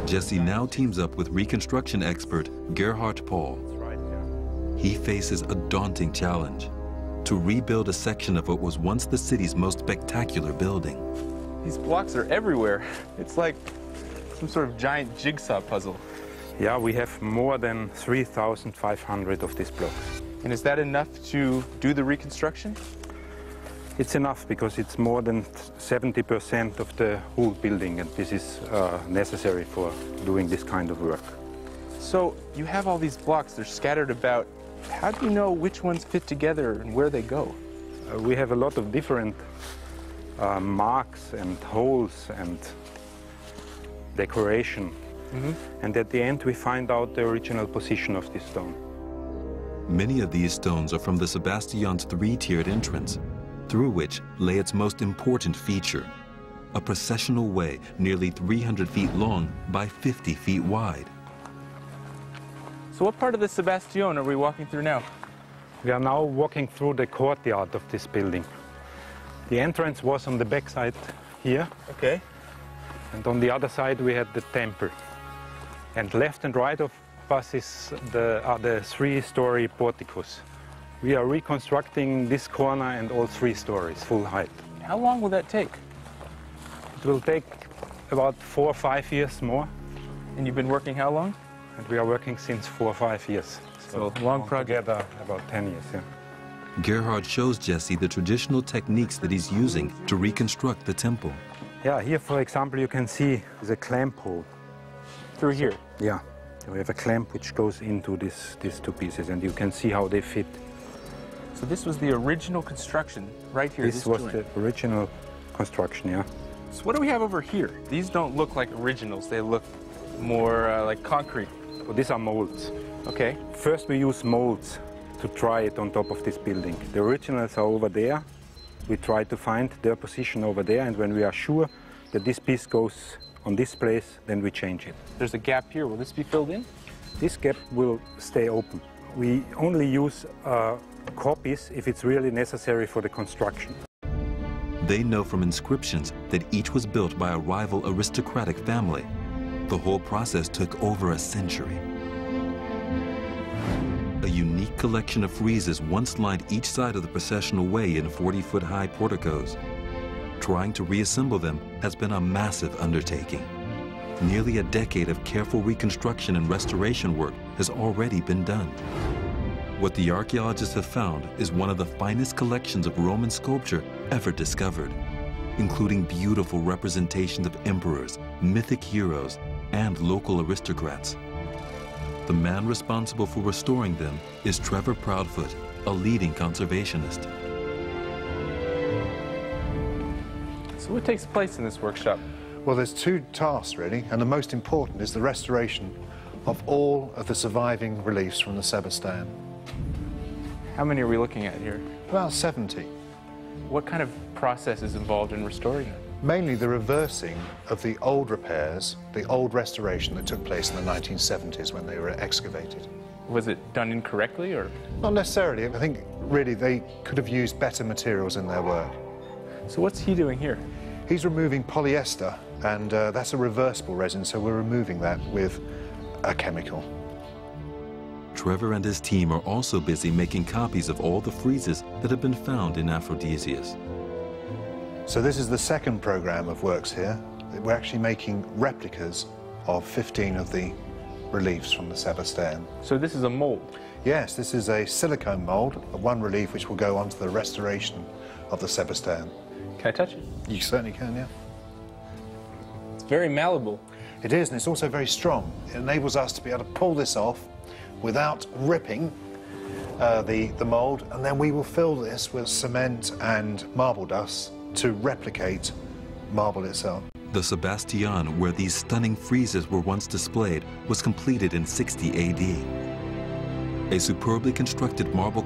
Jesse now teams up with reconstruction expert Gerhard Paul. He faces a daunting challenge: to rebuild a section of what was once the city's most spectacular building. These blocks are everywhere. It's like some sort of giant jigsaw puzzle. Yeah, we have more than 3,500 of these blocks. And is that enough to do the reconstruction? It's enough because it's more than 70% of the whole building, and this is necessary for doing this kind of work. So you have all these blocks, they're scattered about. How do you know which ones fit together and where they go? We have a lot of different marks and holes and decoration. And at the end we find out the original position of this stone. Many of these stones are from the Sebastian's three-tiered entrance, through which lay its most important feature: a processional way nearly 300 feet long by 50 feet wide. So what part of the Sebastian are we walking through now? We are now walking through the courtyard of this building. The entrance was on the back side here. Okay. And on the other side we had the temple. And left and right of us are the three-story porticos. We are reconstructing this corner and all 3 stories, full height. How long will that take? It will take about 4 or 5 years more. And you've been working how long? And we are working since 4 or 5 years. So long project. Together about 10 years, yeah. Gerhard shows Jesse the traditional techniques that he's using to reconstruct the temple. Yeah, here, for example, you can see the clamp hole. Through here? Yeah. So we have a clamp which goes into these 2 pieces, and you can see how they fit. So this was the original construction right here. This was joint. the original construction, yeah. So what do we have over here? These don't look like originals. They look more like concrete. Well, these are molds. Okay. First we use molds to try it on top of this building. The originals are over there. We try to find their position over there, and when we are sure that this piece goes on this place, then we change it. There's a gap here. Will this be filled in? This gap will stay open. We only use copies if it's really necessary for the construction. They know from inscriptions that each was built by a rival aristocratic family. The whole process took over a century. A unique collection of friezes once lined each side of the processional way in 40-foot-high porticos. Trying to reassemble them has been a massive undertaking. Nearly a decade of careful reconstruction and restoration work has already been done. What the archaeologists have found is one of the finest collections of Roman sculpture ever discovered, including beautiful representations of emperors, mythic heroes, and local aristocrats. The man responsible for restoring them is Trevor Proudfoot, a leading conservationist. So what takes place in this workshop? Well, there's 2 tasks, really, and the most important is the restoration of all of the surviving reliefs from the Sebastin. How many are we looking at here? About 70. What kind of process is involved in restoring them? Mainly the reversing of the old repairs, the old restoration that took place in the 1970s when they were excavated. Was it done incorrectly, or? Not necessarily. I think, really, they could have used better materials in their work. So what's he doing here? He's removing polyester, and that's a reversible resin, so we're removing that with a chemical. Trevor and his team are also busy making copies of all the friezes that have been found in Aphrodite. So this is the second program of works here. We're actually making replicas of 15 of the reliefs from the Sebastin. So this is a mold? Yes, this is a silicone mold of one relief which will go onto the restoration of the Sebastin. Can I touch it? You certainly can, yeah. It's very malleable. It is, and it's also very strong. It enables us to be able to pull this off without ripping the mold, and then we will fill this with cement and marble dust to replicate marble itself. The Sebastian, where these stunning friezes were once displayed, was completed in 60 AD. A superbly constructed marble